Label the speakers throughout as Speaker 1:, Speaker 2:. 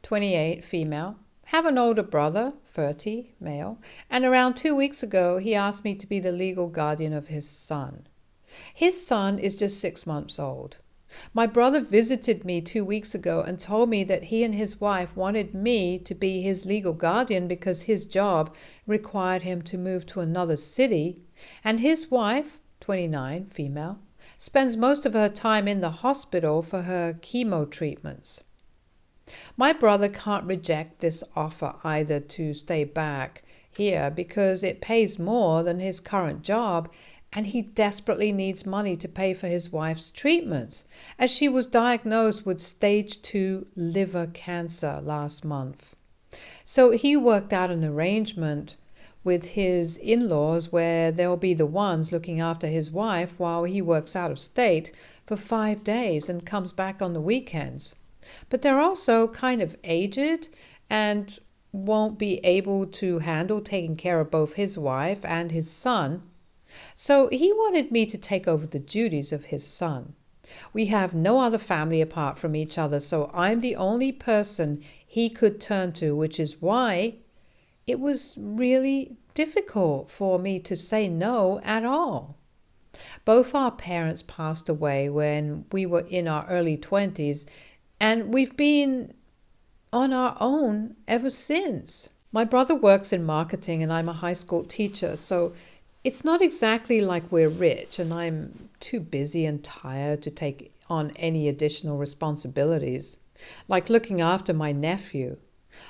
Speaker 1: 28, female. Have an older brother, 30, male. And around 2 weeks ago, he asked me to be the legal guardian of his son. His son is just 6 months old. My brother visited me 2 weeks ago and told me that he and his wife wanted me to be his legal guardian because his job required him to move to another city, and his wife, 29, female, spends most of her time in the hospital for her chemo treatments. My brother can't reject this offer either to stay back here because it pays more than his current job, and he desperately needs money to pay for his wife's treatments, as she was diagnosed with stage 2 liver cancer last month. So he worked out an arrangement with his in-laws where they'll be the ones looking after his wife while he works out of state for 5 days and comes back on the weekends. But they're also kind of aged and won't be able to handle taking care of both his wife and his son. So he wanted me to take over the duties of his son. We have no other family apart from each other, so I'm the only person he could turn to, which is why it was really difficult for me to say no at all. Both our parents passed away when we were in our early 20s, and we've been on our own ever since. My brother works in marketing and I'm a high school teacher, so it's not exactly like we're rich, and I'm too busy and tired to take on any additional responsibilities, like looking after my nephew.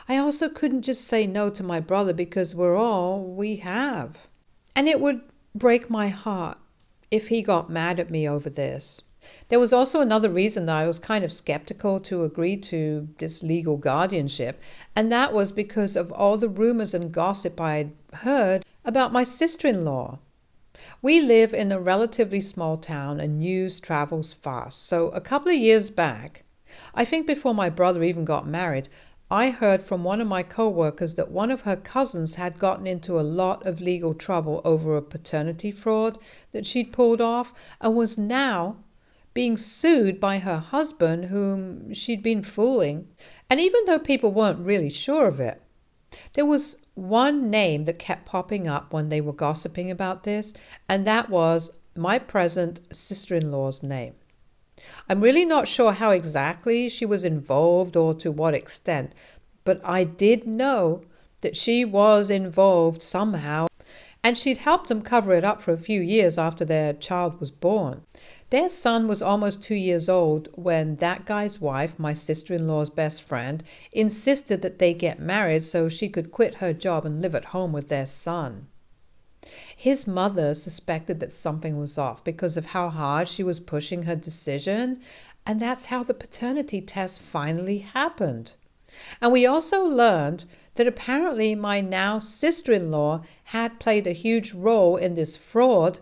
Speaker 1: I also couldn't just say no to my brother because we're all we have. And it would break my heart if he got mad at me over this. There was also another reason that I was kind of skeptical to agree to this legal guardianship, and that was because of all the rumors and gossip I'd heard about my sister-in-law. We live in a relatively small town and news travels fast. So a couple of years back, I think before my brother even got married, I heard from one of my co-workers that one of her cousins had gotten into a lot of legal trouble over a paternity fraud that she'd pulled off and was now being sued by her husband whom she'd been fooling. And even though people weren't really sure of it, there was one name that kept popping up when they were gossiping about this, and that was my present sister-in-law's name. I'm really not sure how exactly she was involved or to what extent, but I did know that she was involved somehow, and she'd helped them cover it up for a few years after their child was born. Their son was almost 2 years old when that guy's wife, my sister-in-law's best friend, insisted that they get married so she could quit her job and live at home with their son. His mother suspected that something was off because of how hard she was pushing her decision, and that's how the paternity test finally happened. And we also learned that apparently my now sister-in-law had played a huge role in this fraud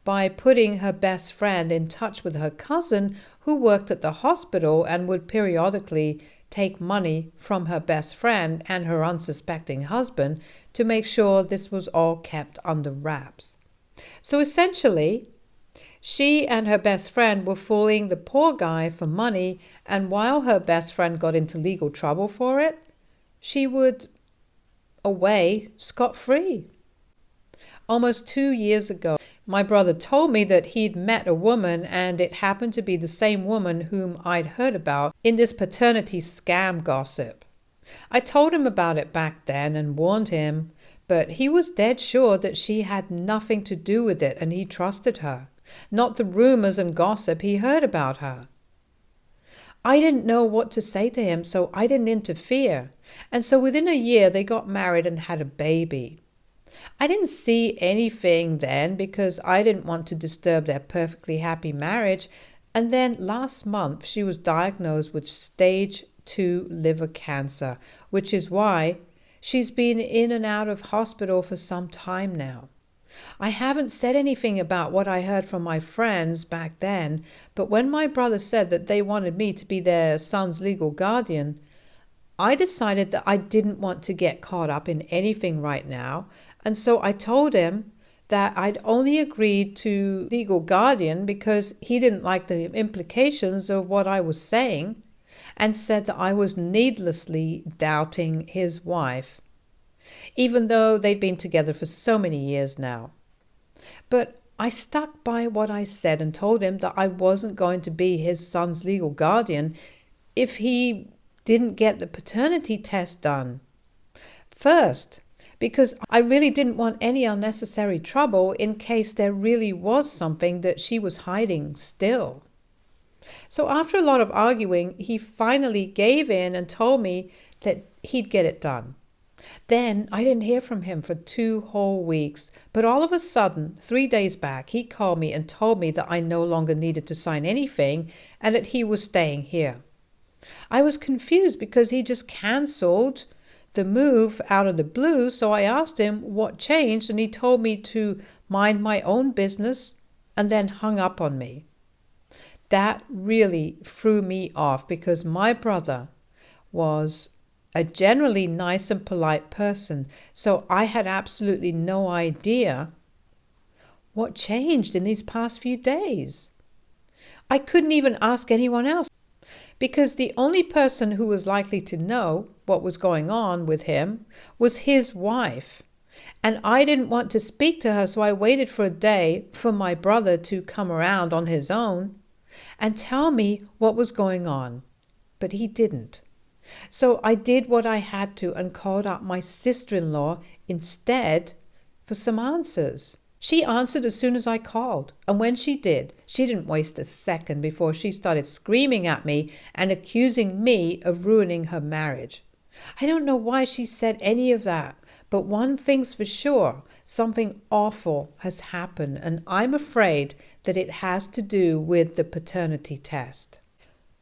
Speaker 1: by putting her best friend in touch with her cousin who worked at the hospital and would periodically take money from her best friend and her unsuspecting husband to make sure this was all kept under wraps. So essentially, she and her best friend were fooling the poor guy for money, and while her best friend got into legal trouble for it, she would away scot-free. Almost 2 years ago, my brother told me that he'd met a woman, and it happened to be the same woman whom I'd heard about in this paternity scam gossip. I told him about it back then and warned him, but he was dead sure that she had nothing to do with it, and he trusted her, not the rumors and gossip he heard about her. I didn't know what to say to him, so I didn't interfere. And so within a year, they got married and had a baby. I didn't see anything then because I didn't want to disturb their perfectly happy marriage. And then last month, she was diagnosed with stage 2 liver cancer, which is why she's been in and out of hospital for some time now. I haven't said anything about what I heard from my friends back then, but when my brother said that they wanted me to be their son's legal guardian, I decided that I didn't want to get caught up in anything right now, and so I told him that I'd only agreed to legal guardian because he didn't like the implications of what I was saying, and said that I was needlessly doubting his wife, even though they'd been together for so many years now. But I stuck by what I said and told him that I wasn't going to be his son's legal guardian if he didn't get the paternity test done. First, because I really didn't want any unnecessary trouble in case there really was something that she was hiding still. So after a lot of arguing, he finally gave in and told me that he'd get it done. Then I didn't hear from him for 2 whole weeks, but all of a sudden, 3 days back, he called me and told me that I no longer needed to sign anything and that he was staying here. I was confused because he just cancelled the move out of the blue, so I asked him what changed, and he told me to mind my own business and then hung up on me. That really threw me off because my brother was a generally nice and polite person, so I had absolutely no idea what changed in these past few days. I couldn't even ask anyone else because the only person who was likely to know what was going on with him was his wife. And I didn't want to speak to her, so I waited for a day for my brother to come around on his own and tell me what was going on. But he didn't. So I did what I had to and called up my sister-in-law instead for some answers. She answered as soon as I called, and when she did, she didn't waste a second before she started screaming at me and accusing me of ruining her marriage. I don't know why she said any of that, but one thing's for sure, something awful has happened, and I'm afraid that it has to do with the paternity test.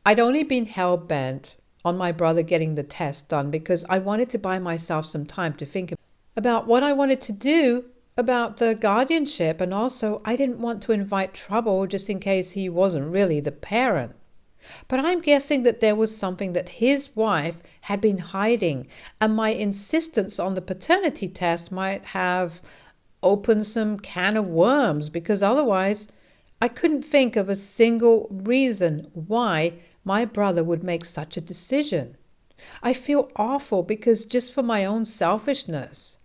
Speaker 1: I'd only been hell-bent on my brother getting the test done because I wanted to buy myself some time to think about what I wanted to do about the guardianship, and also I didn't want to invite trouble just in case he wasn't really the parent. But I'm guessing that there was something that his wife had been hiding, and my insistence on the paternity test might have opened some can of worms, because otherwise I couldn't think of a single reason why my brother would make such a decision. I feel awful because just for my own selfishness,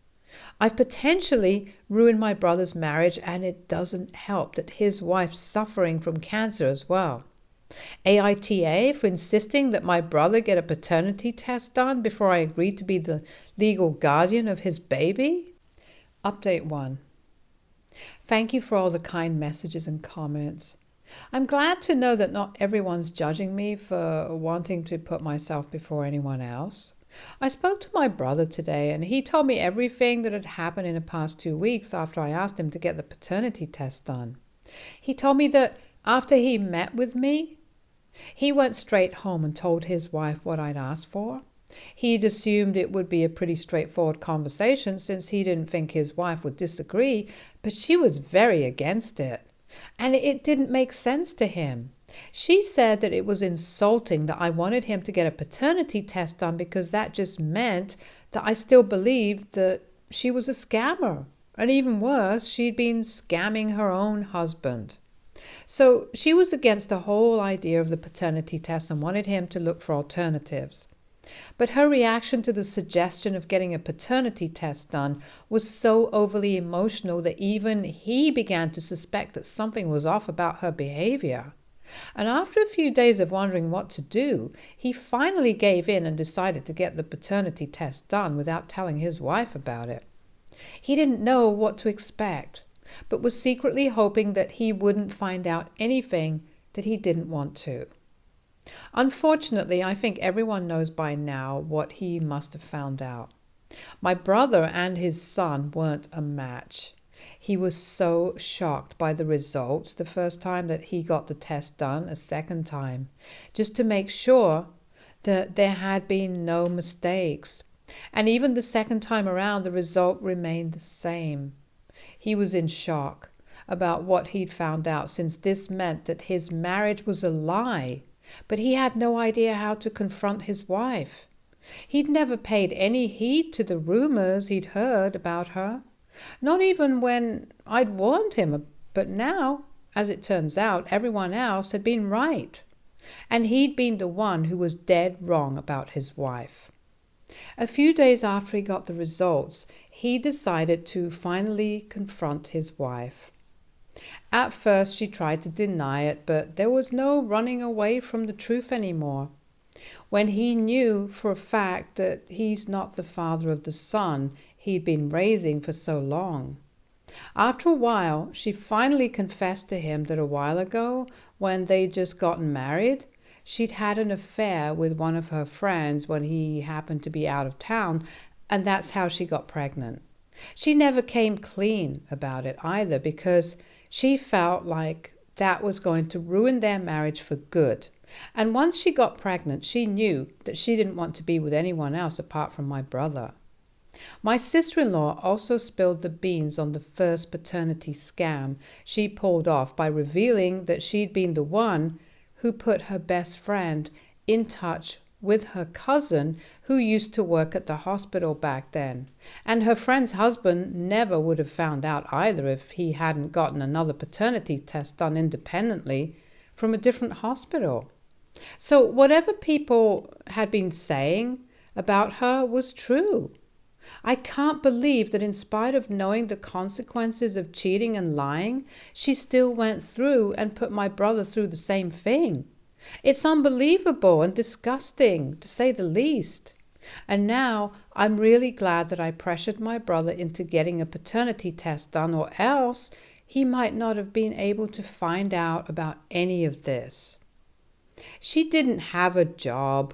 Speaker 1: I've potentially ruined my brother's marriage, and it doesn't help that his wife's suffering from cancer as well. AITA for insisting that my brother get a paternity test done before I agreed to be the legal guardian of his baby? Update 1. Thank you for all the kind messages and comments. I'm glad to know that not everyone's judging me for wanting to put myself before anyone else. I spoke to my brother today, and he told me everything that had happened in the past 2 weeks after I asked him to get the paternity test done. He told me that after he met with me, he went straight home and told his wife what I'd asked for. He'd assumed it would be a pretty straightforward conversation since he didn't think his wife would disagree, but she was very against it, and it didn't make sense to him. She said that it was insulting that I wanted him to get a paternity test done because that just meant that I still believed that she was a scammer. And even worse, she'd been scamming her own husband. So she was against the whole idea of the paternity test and wanted him to look for alternatives. But her reaction to the suggestion of getting a paternity test done was so overly emotional that even he began to suspect that something was off about her behavior. And after a few days of wondering what to do, he finally gave in and decided to get the paternity test done without telling his wife about it. He didn't know what to expect, but was secretly hoping that he wouldn't find out anything that he didn't want to. Unfortunately, I think everyone knows by now what he must have found out. My brother and his son weren't a match. He was so shocked by the results the first time that he got the test done a second time, just to make sure that there had been no mistakes. And even the second time around, the result remained the same. He was in shock about what he'd found out, since this meant that his marriage was a lie, but he had no idea how to confront his wife. He'd never paid any heed to the rumors he'd heard about her. Not even when I'd warned him, but now, as it turns out, everyone else had been right. and he'd been the one who was dead wrong about his wife. A few days after he got the results, he decided to finally confront his wife. At first, she tried to deny it, but there was no running away from the truth anymore. When he knew for a fact that he's not the father of the son he'd been raising for so long. After a while, she finally confessed to him that a while ago, when they'd just gotten married, she'd had an affair with one of her friends when he happened to be out of town, and that's how she got pregnant. She never came clean about it either, because she felt like that was going to ruin their marriage for good. And once she got pregnant, she knew that she didn't want to be with anyone else apart from my brother. My sister-in-law also spilled the beans on the first paternity scam she pulled off by revealing that she'd been the one who put her best friend in touch with her cousin who used to work at the hospital back then. And her friend's husband never would have found out either if he hadn't gotten another paternity test done independently from a different hospital. So whatever people had been saying about her was true. I can't believe that in spite of knowing the consequences of cheating and lying, she still went through and put my brother through the same thing. It's unbelievable and disgusting, to say the least. And now I'm really glad that I pressured my brother into getting a paternity test done, or else he might not have been able to find out about any of this. She didn't have a job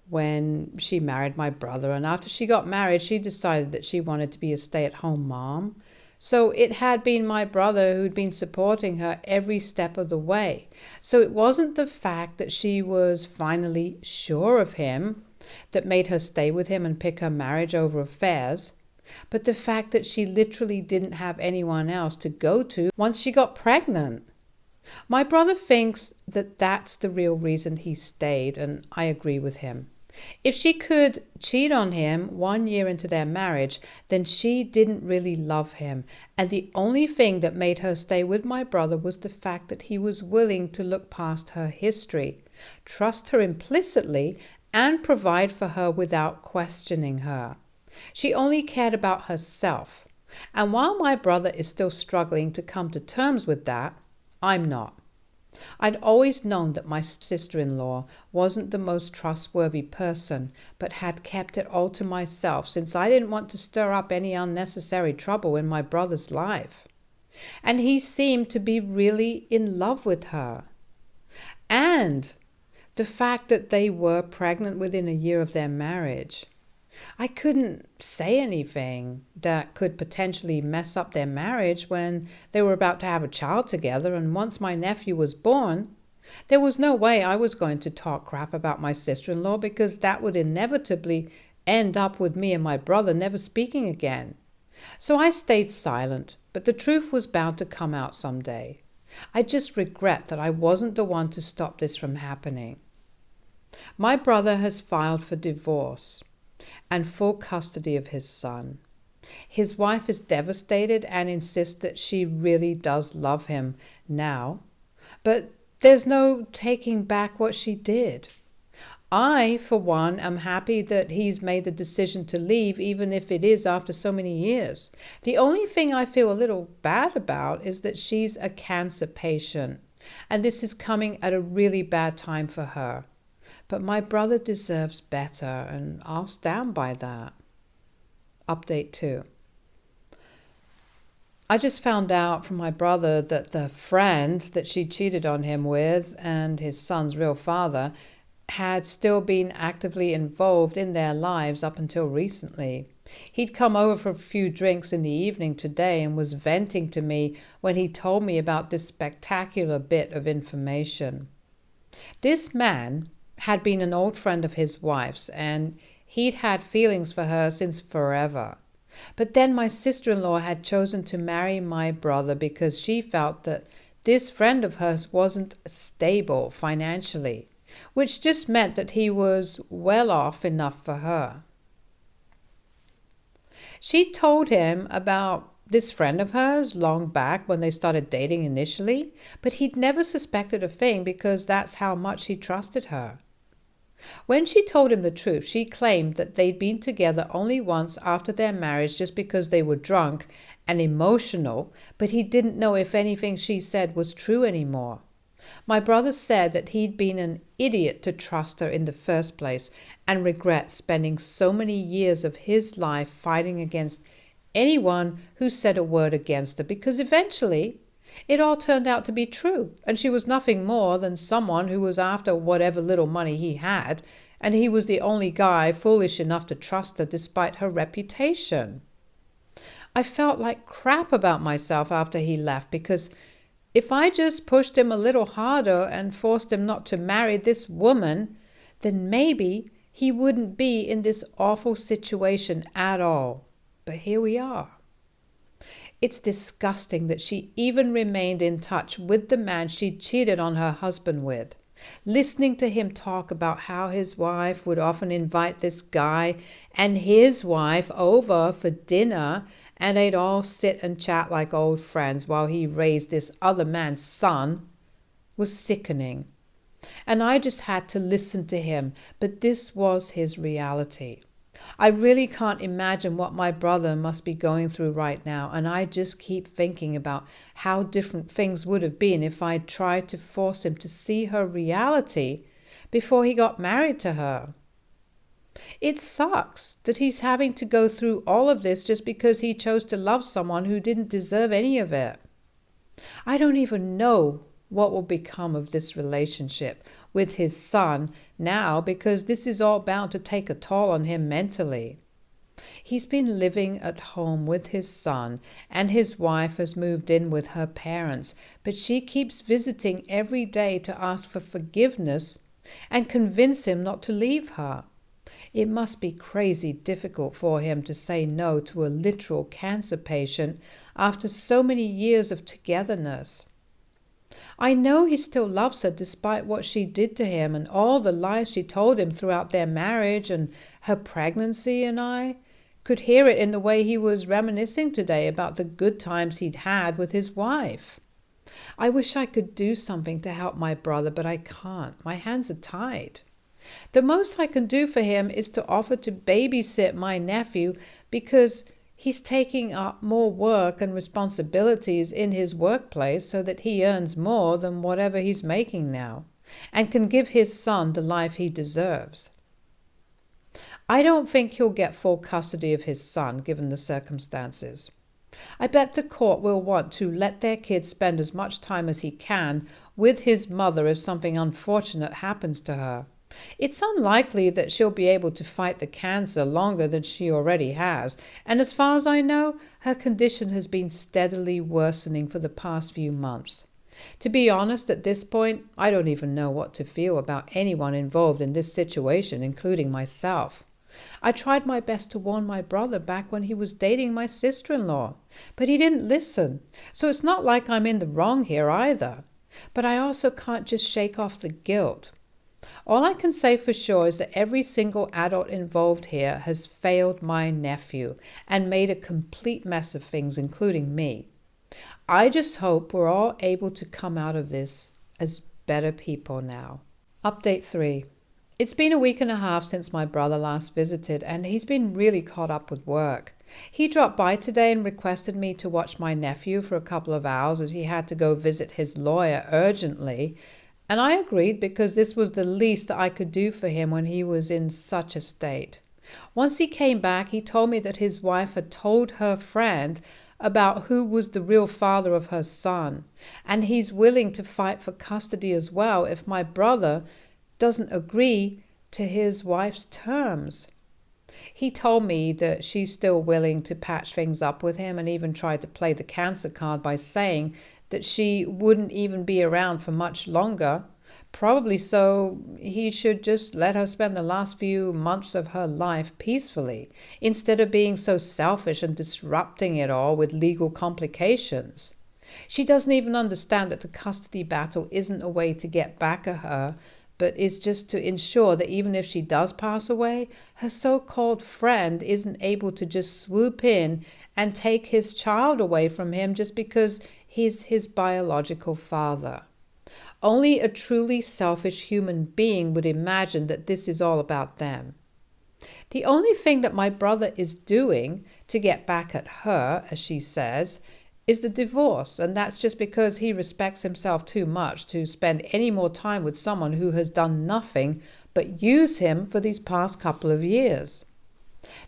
Speaker 1: when she married my brother, and after she got married, she decided that she wanted to be a stay-at-home mom. So it had been my brother who'd been supporting her every step of the way. So it wasn't the fact that she was finally sure of him that made her stay with him and pick her marriage over affairs, but the fact that she literally didn't have anyone else to go to once she got pregnant. My brother thinks that that's the real reason he stayed, and I agree with him. If she could cheat on him 1 year into their marriage, then she didn't really love him. And the only thing that made her stay with my brother was the fact that he was willing to look past her history, trust her implicitly, and provide for her without questioning her. She only cared about herself. And while my brother is still struggling to come to terms with that, I'm not. I'd always known that my sister-in-law wasn't the most trustworthy person, but had kept it all to myself since I didn't want to stir up any unnecessary trouble in my brother's life. And he seemed to be really in love with her. And the fact that they were pregnant within a year of their marriage. I couldn't say anything that could potentially mess up their marriage when they were about to have a child together, and once my nephew was born, there was no way I was going to talk crap about my sister-in-law, because that would inevitably end up with me and my brother never speaking again. So I stayed silent, but the truth was bound to come out someday. I just regret that I wasn't the one to stop this from happening. My brother has filed for divorce and full custody of his son. His wife is devastated and insists that she really does love him now, but there's no taking back what she did. I, for one, am happy that he's made the decision to leave, even if it is after so many years. The only thing I feel a little bad about is that she's a cancer patient, and this is coming at a really bad time for her. But my brother deserves better, and I'll stand by that. Update 2. I just found out from my brother that the friend that she cheated on him with and his son's real father had still been actively involved in their lives up until recently. He'd come over for a few drinks in the evening today and was venting to me when he told me about this spectacular bit of information. This man had been an old friend of his wife's, and he'd had feelings for her since forever. But then my sister-in-law had chosen to marry my brother because she felt that this friend of hers wasn't stable financially, which just meant that he was well off enough for her. She told him about this friend of hers long back when they started dating initially, but he'd never suspected a thing because that's how much he trusted her. When she told him the truth, she claimed that they'd been together only once after their marriage just because they were drunk and emotional, but he didn't know if anything she said was true anymore. My brother said that he'd been an idiot to trust her in the first place and regrets spending so many years of his life fighting against anyone who said a word against her, because eventually it all turned out to be true, and she was nothing more than someone who was after whatever little money he had, and he was the only guy foolish enough to trust her despite her reputation. I felt like crap about myself after he left, because if I just pushed him a little harder and forced him not to marry this woman, then maybe he wouldn't be in this awful situation at all. But here we are. It's disgusting that she even remained in touch with the man she cheated on her husband with. Listening to him talk about how his wife would often invite this guy and his wife over for dinner, and they'd all sit and chat like old friends while he raised this other man's son, was sickening. And I just had to listen to him, but this was his reality. I really can't imagine what my brother must be going through right now, and I just keep thinking about how different things would have been if I'd tried to force him to see her reality before he got married to her. It sucks that he's having to go through all of this just because he chose to love someone who didn't deserve any of it. I don't even know what will become of this relationship with his son now, because this is all bound to take a toll on him mentally. He's been living at home with his son, and his wife has moved in with her parents, but she keeps visiting every day to ask for forgiveness and convince him not to leave her. It must be crazy difficult for him to say no to a literal cancer patient after so many years of togetherness. I know he still loves her despite what she did to him and all the lies she told him throughout their marriage and her pregnancy, and I could hear it in the way he was reminiscing today about the good times he'd had with his wife. I wish I could do something to help my brother, but I can't. My hands are tied. The most I can do for him is to offer to babysit my nephew because he's taking up more work and responsibilities in his workplace so that he earns more than whatever he's making now and can give his son the life he deserves. I don't think he'll get full custody of his son given the circumstances. I bet the court will want to let their kid spend as much time as he can with his mother if something unfortunate happens to her. It's unlikely that she'll be able to fight the cancer longer than she already has, and as far as I know, her condition has been steadily worsening for the past few months. To be honest, at this point, I don't even know what to feel about anyone involved in this situation, including myself. I tried my best to warn my brother back when he was dating my sister-in-law, but he didn't listen, so it's not like I'm in the wrong here either. But I also can't just shake off the guilt. All I can say for sure is that every single adult involved here has failed my nephew and made a complete mess of things, including me. I just hope we're all able to come out of this as better people now. Update 3. It's been a week and a half since my brother last visited, and he's been really caught up with work. He dropped by today and requested me to watch my nephew for a couple of hours as he had to go visit his lawyer urgently. And I agreed because this was the least that I could do for him when he was in such a state. Once he came back, he told me that his wife had told her friend about who was the real father of her son, and he's willing to fight for custody as well if my brother doesn't agree to his wife's terms. He told me that she's still willing to patch things up with him and even tried to play the cancer card by saying that she wouldn't even be around for much longer, probably so he should just let her spend the last few months of her life peacefully, instead of being so selfish and disrupting it all with legal complications. She doesn't even understand that the custody battle isn't a way to get back at her, but is just to ensure that even if she does pass away, her so-called friend isn't able to just swoop in and take his child away from him just because he's his biological father. Only a truly selfish human being would imagine that this is all about them. The only thing that my brother is doing to get back at her, as she says, is the divorce, and that's just because he respects himself too much to spend any more time with someone who has done nothing but use him for these past couple of years.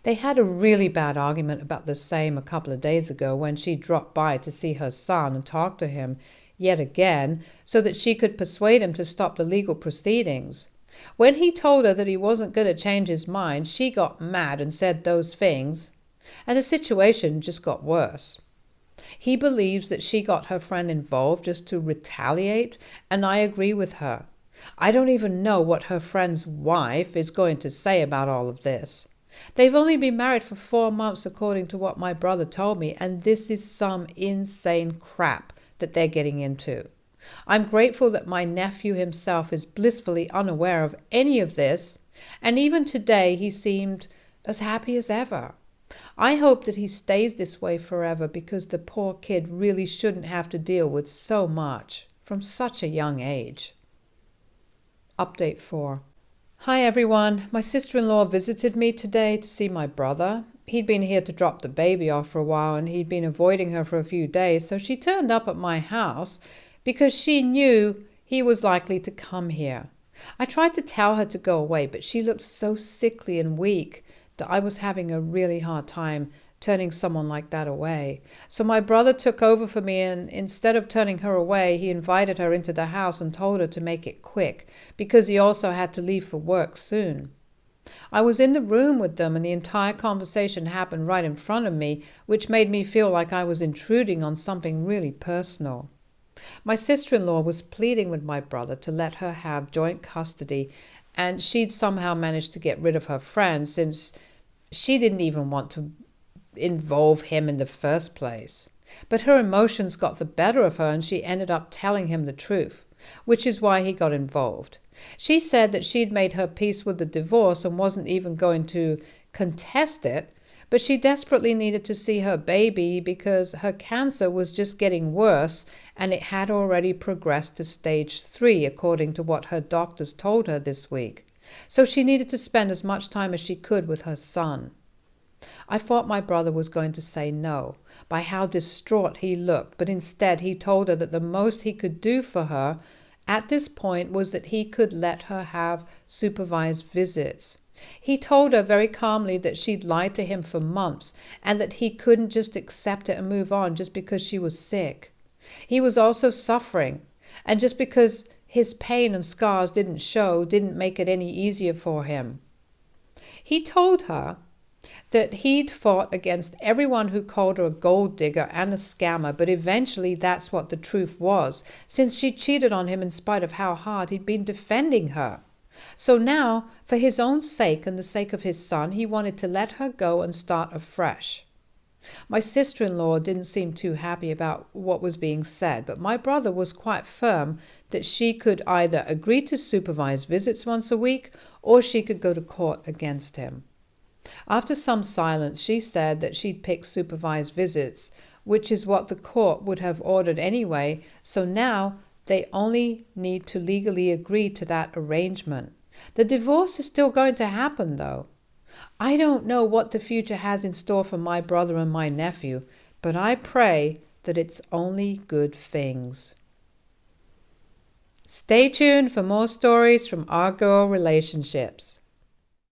Speaker 1: They had a really bad argument about the same a couple of days ago when she dropped by to see her son and talk to him yet again so that she could persuade him to stop the legal proceedings. When he told her that he wasn't going to change his mind, she got mad and said those things, and the situation just got worse. He believes that she got her friend involved just to retaliate, and I agree with her. I don't even know what her friend's wife is going to say about all of this. They've only been married for 4 months according to what my brother told me, and this is some insane crap that they're getting into. I'm grateful that my nephew himself is blissfully unaware of any of this, and even today he seemed as happy as ever. I hope that he stays this way forever because the poor kid really shouldn't have to deal with so much from such a young age. Update 4. Hi everyone, my sister-in-law visited me today to see my brother. He'd been here to drop the baby off for a while and he'd been avoiding her for a few days, so she turned up at my house because she knew he was likely to come here. I tried to tell her to go away, but she looked so sickly and weak that I was having a really hard time turning someone like that away. So my brother took over for me, and instead of turning her away, he invited her into the house and told her to make it quick because he also had to leave for work soon. I was in the room with them and the entire conversation happened right in front of me, which made me feel like I was intruding on something really personal. My sister-in-law was pleading with my brother to let her have joint custody, and she'd somehow managed to get rid of her friend since she didn't even want to involve him in the first place. But her emotions got the better of her and she ended up telling him the truth, which is why he got involved. She said that she'd made her peace with the divorce and wasn't even going to contest it, but she desperately needed to see her baby because her cancer was just getting worse and it had already progressed to stage 3, according to what her doctors told her this week. So she needed to spend as much time as she could with her son. I thought my brother was going to say no, by how distraught he looked, but instead he told her that the most he could do for her at this point was that he could let her have supervised visits. He told her very calmly that she'd lied to him for months and that he couldn't just accept it and move on just because she was sick. He was also suffering, and just because his pain and scars didn't show didn't make it any easier for him. He told her that he'd fought against everyone who called her a gold digger and a scammer, but eventually that's what the truth was, since she cheated on him in spite of how hard he'd been defending her. So now, for his own sake and the sake of his son, he wanted to let her go and start afresh. My sister-in-law didn't seem too happy about what was being said, but my brother was quite firm that she could either agree to supervised visits once a week or she could go to court against him. After some silence, she said that she'd pick supervised visits, which is what the court would have ordered anyway, so now they only need to legally agree to that arrangement. The divorce is still going to happen, though. I don't know what the future has in store for my brother and my nephew, but I pray that it's only good things. Stay tuned for more stories from our girl relationships.